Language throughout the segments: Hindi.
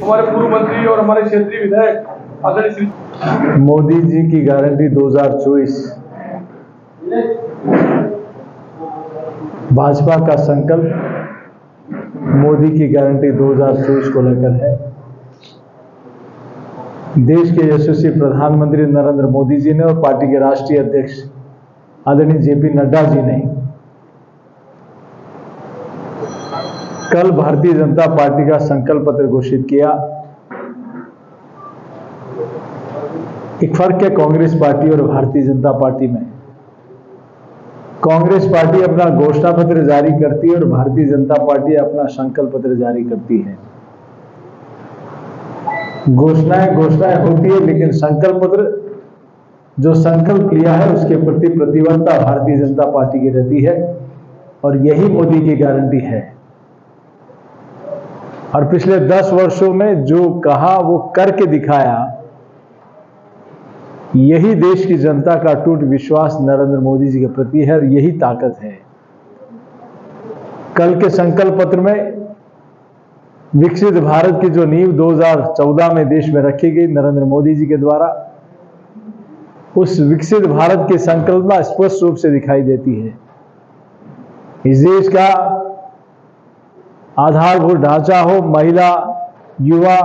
हमारे पूर्व मंत्री और हमारे क्षेत्रीय विधायक आदरणीय मोदी जी की गारंटी 2024 भाजपा का संकल्प मोदी की गारंटी 2024 को लेकर है। देश के यशस्वी प्रधानमंत्री नरेंद्र मोदी जी ने और पार्टी के राष्ट्रीय अध्यक्ष आदरणीय जेपी नड्डा जी ने कल भारतीय जनता पार्टी का संकल्प पत्र घोषित किया। एक फर्क है कांग्रेस पार्टी और भारतीय जनता पार्टी में। कांग्रेस पार्टी अपना घोषणा पत्र जारी करती है और भारतीय जनता पार्टी अपना संकल्प पत्र जारी करती है। घोषणाएं होती है, लेकिन संकल्प पत्र जो संकल्प लिया है उसके प्रति प्रतिबद्धता भारतीय जनता पार्टी की रहती है और यही मोदी की गारंटी है। और पिछले 10 वर्षों में जो कहा वो करके दिखाया, यही देश की जनता का अटूट विश्वास नरेंद्र मोदी जी के प्रति है और यही ताकत है। कल के संकल्प पत्र में विकसित भारत की जो नींव 2014 में देश में रखी गई नरेंद्र मोदी जी के द्वारा, उस विकसित भारत की संकल्पना स्पष्ट रूप से दिखाई देती है। इस देश का आधारभूत ढांचा हो, महिला, युवा,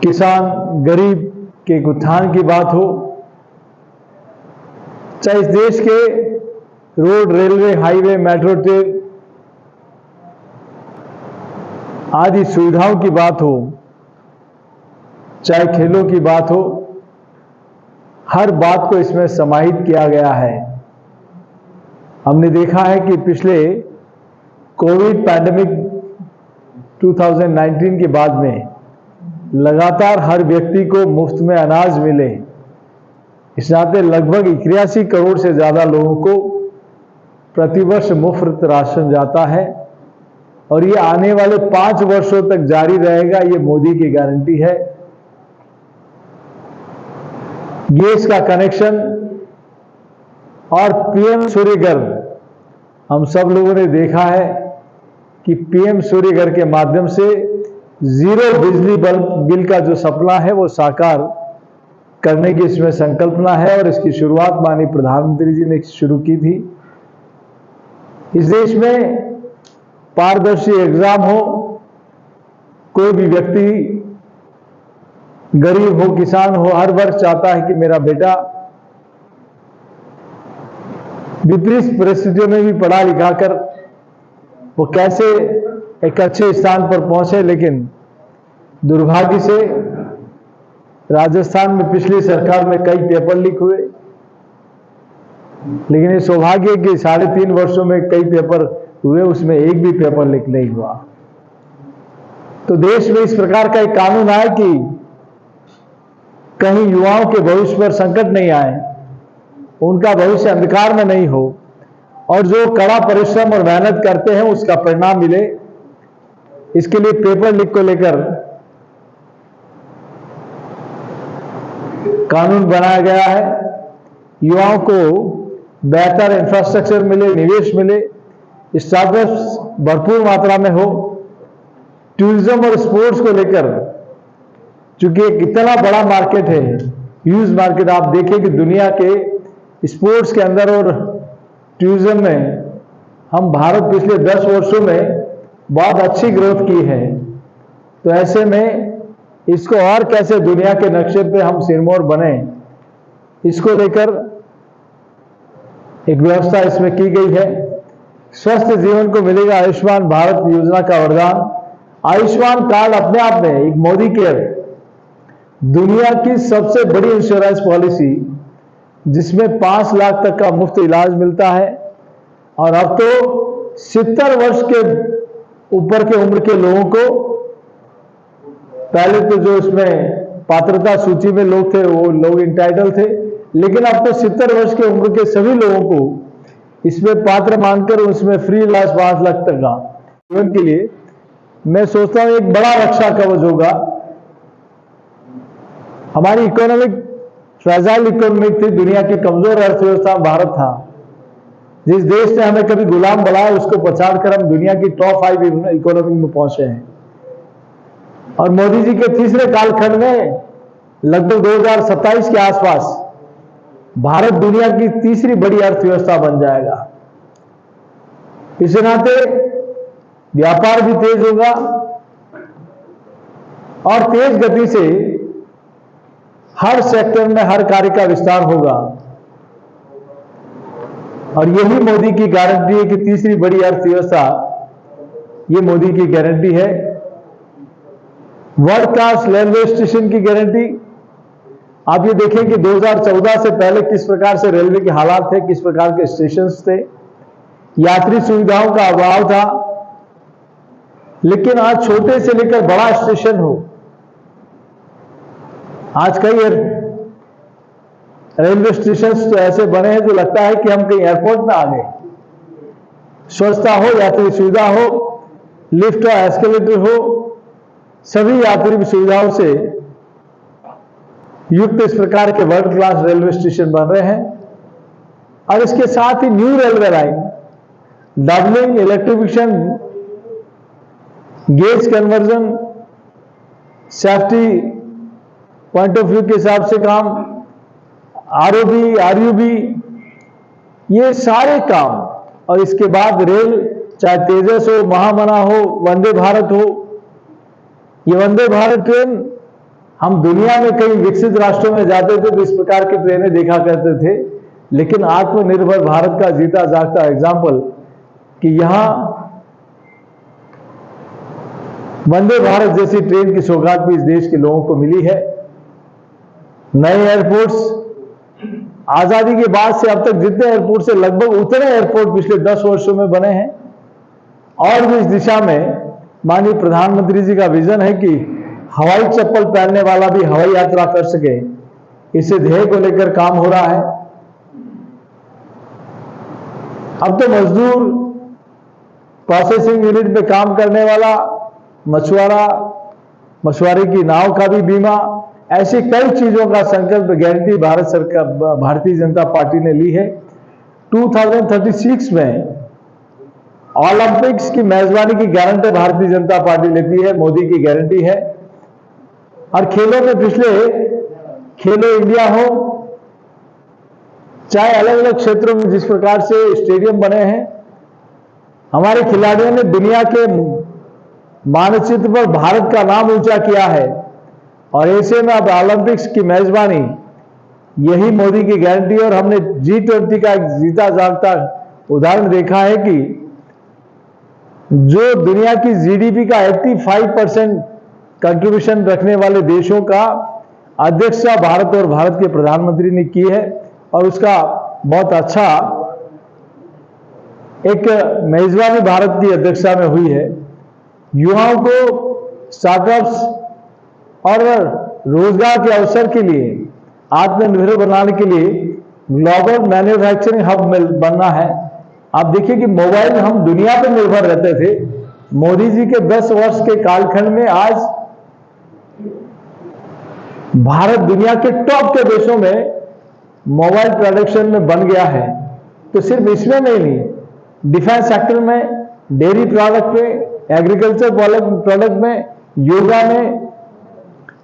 किसान, गरीब के उत्थान की बात हो, चाहे इस देश के road, railway, highway, metro train आदि सुविधाओं की बात हो, चाहे खेलों की बात हो, हर बात को इसमें समाहित किया गया है। हमने देखा है कि पिछले कोविड पैंडेमिक 2019 के बाद में लगातार हर व्यक्ति को मुफ्त में अनाज मिले, इस नाते लगभग 81 करोड़ से ज्यादा लोगों को प्रतिवर्ष मुफ्त राशन जाता है और ये आने वाले 5 वर्षों तक जारी रहेगा। ये मोदी की गारंटी है। गैस का कनेक्शन और पीएम सूर्यघर, हम सब लोगों ने देखा है कि पीएम सूर्यघर के माध्यम से जीरो बिजली बिल का जो सपना है वो साकार करने की इसमें संकल्पना है और इसकी शुरुआत माननीय प्रधानमंत्री जी ने शुरू की थी। इस देश में पारदर्शी एग्जाम हो, कोई भी व्यक्ति गरीब हो, किसान हो, हर वर्ग चाहता है कि मेरा बेटा विपरीत परिस्थितियों में भी पढ़ा लिखा कर वो कैसे एक अच्छे स्थान पर पहुंचे। लेकिन दुर्भाग्य से राजस्थान में पिछली सरकार में कई पेपर लीक हुए, लेकिन ये सौभाग्य कि 3.5 वर्षों में कई पेपर हुए, उसमें एक भी पेपर लीक नहीं हुआ। तो देश में इस प्रकार का एक कानून आए कि कहीं युवाओं के भविष्य पर संकट नहीं आए, उनका भविष्य अंधकार में नहीं हो और जो कड़ा परिश्रम और मेहनत करते हैं उसका परिणाम मिले। इसके लिए पेपर लीक को लेकर कानून बनाया गया है। युवाओं को बेहतर इंफ्रास्ट्रक्चर मिले, निवेश मिले, स्टार्टअप्स भरपूर मात्रा में हो। टूरिज्म और स्पोर्ट्स को लेकर चूंकि एक इतना बड़ा मार्केट है, ह्यूज मार्केट, आप देखें कि दुनिया के स्पोर्ट्स के अंदर और टूरिज्म में हम भारत पिछले 10 वर्षों में बहुत अच्छी ग्रोथ की है। तो ऐसे में इसको और कैसे दुनिया के नक्शे पे हम सिरमौर बने, इसको लेकर एक व्यवस्था इसमें की गई है। स्वस्थ जीवन को मिलेगा आयुष्मान भारत योजना का वरदान। आयुष्मान कार्ड अपने आप में एक मोदी केयर, दुनिया की सबसे बड़ी इंश्योरेंस पॉलिसी, जिसमें 5 लाख तक का मुफ्त इलाज मिलता है। और अब तो 70 वर्ष के ऊपर के उम्र के लोगों को, पहले तो जो इसमें पात्रता सूची में लोग थे वो लोग इंटाइटल थे, लेकिन अब तो 70 वर्ष के उम्र के सभी लोगों को इसमें पात्र मानकर उसमें फ्री इलाज 5 लाख तक का जीवन के लिए, मैं सोचता हूं एक बड़ा रक्षा कवच होगा। हमारी इकोनॉमिक फ्रेजाइल इकोनॉमिक थी, दुनिया की कमजोर अर्थव्यवस्था भारत था। जिस देश ने हमें कभी गुलाम बनाया उसको पछाड़ कर हम दुनिया की टॉप 5 इकोनॉमी में पहुंचे हैं। और मोदी जी के तीसरे कालखंड में लगभग 2027 के आसपास भारत दुनिया की तीसरी बड़ी अर्थव्यवस्था बन जाएगा। इस नाते व्यापार भी तेज होगा और तेज गति से हर सेक्टर में हर कार्य का विस्तार होगा। और यही मोदी की गारंटी है कि तीसरी बड़ी अर्थव्यवस्था, ये मोदी की गारंटी है। वर्ल्ड क्लास रेलवे स्टेशन की गारंटी। आप ये देखें कि 2014 से पहले किस प्रकार से रेलवे के हालात थे, किस प्रकार के स्टेशंस थे, यात्री सुविधाओं का अभाव था। लेकिन आज छोटे से लेकर बड़ा स्टेशन हो, आज कई रेलवे स्टेशन तो ऐसे बने हैं जो लगता है कि हम कहीं एयरपोर्ट में आ गए। स्वच्छता हो, यात्री सुविधा हो, लिफ्ट और एस्केलेटर हो, सभी यात्री सुविधाओं से युक्त इस प्रकार के वर्ल्ड क्लास रेलवे स्टेशन बन रहे हैं। और इसके साथ ही new railway line, doubling, electrification, gauge conversion, safety point of view के हिसाब से काम, आरओबी, आरयूबी, ये सारे काम। और इसके बाद रेल, चाहे तेजस हो, महामना हो, वंदे भारत हो। ये वंदे भारत ट्रेन हम दुनिया में कई विकसित राष्ट्रों में जाते थे तो इस प्रकार की ट्रेनें देखा करते थे, लेकिन आत्मनिर्भर भारत का जीता जागता एग्जाम्पल कि यहां वंदे भारत जैसी ट्रेन की सौगात भी इस देश के लोगों को मिली है। नए एयरपोर्ट्स, आजादी के बाद से अब तक जितने एयरपोर्ट से लगभग उतने एयरपोर्ट पिछले 10 वर्षों में बने हैं। और भी इस दिशा में माननीय प्रधानमंत्री जी का विजन है कि हवाई चप्पल पहनने वाला भी हवाई यात्रा कर सके। इसे ध्येय को लेकर काम हो रहा है। अब तो मजदूर, प्रोसेसिंग यूनिट में काम करने वाला, मछुआरे की नाव का भी बीमा, ऐसी कई चीजों का संकल्प गारंटी भारत सरकार, भारतीय जनता पार्टी ने ली है। 2036 में ओलंपिक्स की मेजबानी की गारंटी भारतीय जनता पार्टी लेती है, मोदी की गारंटी है। और खेलों में पिछले खेलो इंडिया हो, चाहे अलग अलग क्षेत्रों में जिस प्रकार से स्टेडियम बने हैं, हमारे खिलाड़ियों ने दुनिया के मानचित्र पर भारत का नाम ऊंचा किया है। और ऐसे में अब ओलंपिक्स की मेजबानी यही मोदी की गारंटी है। और हमने G20 का एक जीता जागता उदाहरण देखा है कि जो दुनिया की जीडीपी का 85% कंट्रीब्यूशन रखने वाले देशों का अध्यक्षता भारत और भारत के प्रधानमंत्री ने की है। और उसका बहुत अच्छा एक मेजबानी भारत की अध्यक्षता में हुई है। युवाओं को स्टार्टअप्स और रोजगार के अवसर के लिए, आत्मनिर्भर बनाने के लिए ग्लोबल मैन्युफैक्चरिंग हब बनना है। आप देखिए कि मोबाइल हम दुनिया पर निर्भर रहते थे, मोदी जी के 10 वर्ष के कालखंड में आज भारत दुनिया के टॉप के देशों में मोबाइल प्रोडक्शन में बन गया है। तो सिर्फ इसमें नहीं, डिफेंस सेक्टर में, डेयरी प्रोडक्ट में, एग्रीकल्चर प्रोडक्ट में, योगा में,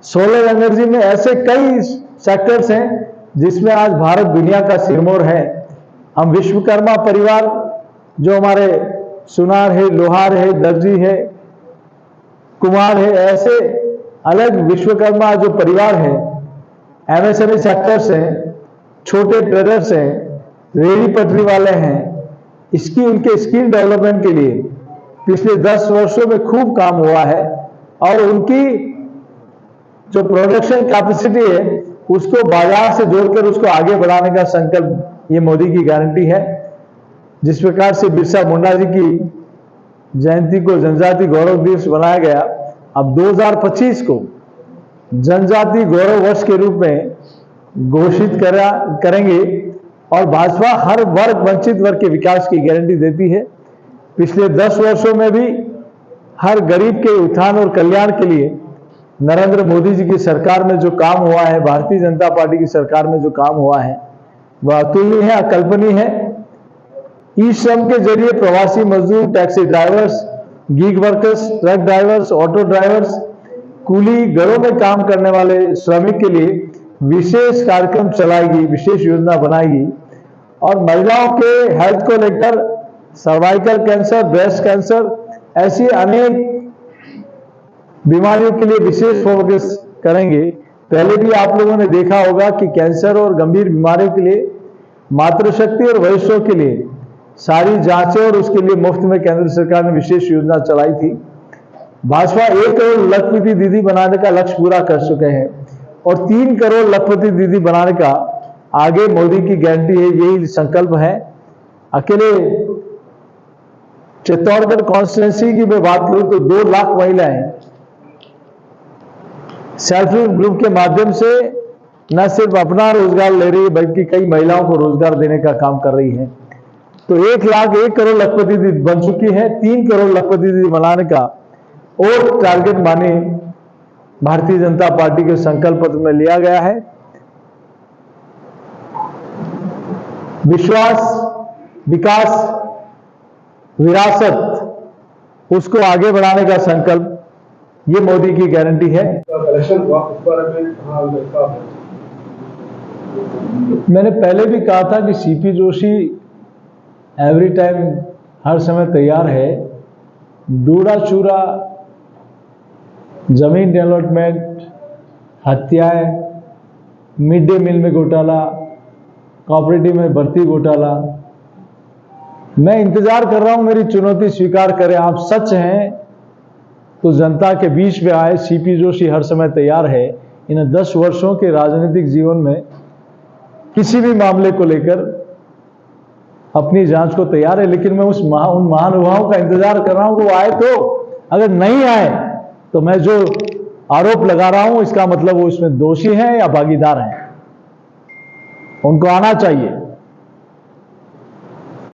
सोलर एनर्जी में, ऐसे कई सेक्टर्स हैं जिसमें आज भारत दुनिया का सिरमौर है। हम विश्वकर्मा परिवार, जो हमारे सुनार है, लोहार है, दर्जी है, कुमार है, ऐसे अलग विश्वकर्मा जो परिवार है, एमएसएमई सेक्टर्स हैं, छोटे ट्रेडर्स हैं, रेहड़ी पटरी वाले हैं, इसकी उनके स्किल डेवलपमेंट के लिए पिछले 10 वर्षों में खूब काम हुआ है। और उनकी जो प्रोडक्शन कैपेसिटी है उसको बाजार से जोड़कर उसको आगे बढ़ाने का संकल्प ये मोदी की गारंटी है। जिस प्रकार से बिरसा मुंडा जी की जयंती को जनजाति गौरव दिवस बनाया गया, अब 2025 को जनजाति गौरव वर्ष के रूप में घोषित करेंगे। और भाजपा हर वर्ग, वंचित वर्ग के विकास की गारंटी देती है। पिछले 10 वर्षों में भी हर गरीब के उत्थान और कल्याण के लिए नरेंद्र मोदी जी की सरकार में जो काम हुआ है, भारतीय जनता पार्टी की सरकार में जो काम हुआ है, वह अतुलनीय है, अकल्पनीय है। ई श्रम के जरिए प्रवासी मजदूर, taxi drivers, gig workers, truck drivers, auto drivers, कुली घरों में काम करने वाले श्रमिक के लिए विशेष कार्यक्रम चलाएगी, विशेष योजना बनाएगी और महिलाओं के हेल्थ को लेकर सर्वाइकल कैंसर, ब्रेस्ट कैंसर, ऐसी अनेक बीमारियों के लिए विशेष फोकस करेंगे। पहले भी आप लोगों ने देखा होगा कि कैंसर और गंभीर बीमारियों के लिए मातृशक्ति और वरिष्ठों के लिए सारी जांचें और उसके लिए मुफ्त में केंद्र सरकार ने विशेष योजना चलाई थी। भाजपा 1 करोड़ लखपति दीदी बनाने का लक्ष्य पूरा कर चुके हैं और 3 करोड़ लखपति दीदी बनाने का आगे मोदी की गारंटी है, यही संकल्प है। अकेले चित्तौड़गढ़ कॉन्स्टिट्यूंसी की मैं बात करूं तो 2 लाख महिलाएं सेल्फ हेल्प ग्रुप के माध्यम से न सिर्फ अपना रोजगार ले रही है बल्कि कई महिलाओं को रोजगार देने का काम कर रही है। तो 1 करोड़ लखपति दीदी बन चुकी है। 3 करोड़ लखपति दीदी बनाने का और टारगेट माने भारतीय जनता पार्टी के संकल्प पत्र में लिया गया है। विश्वास, विकास, विरासत, उसको आगे बढ़ाने का संकल्प, ये मोदी की गारंटी है। इलेक्शन हुआ उस बारे में कहा मैंने पहले भी कहा था कि सीपी जोशी एवरी टाइम, हर समय तैयार है। डूडा चूरा, जमीन डेवलपमेंट, हत्याएं, मिड डे मील में घोटाला, कोऑपरेटिव में भर्ती घोटाला, मैं इंतजार कर रहा हूं मेरी चुनौती स्वीकार करें। आप सच हैं तो जनता के बीच में आए। सीपी जोशी हर समय तैयार है। इन 10 वर्षों के राजनीतिक जीवन में किसी भी मामले को लेकर अपनी जांच को तैयार है, लेकिन मैं उन महानुभावों का इंतजार कर रहा हूं कि वो आए। तो अगर नहीं आए तो मैं जो आरोप लगा रहा हूं इसका मतलब वो इसमें दोषी हैं या भागीदार हैं, उनको आना चाहिए।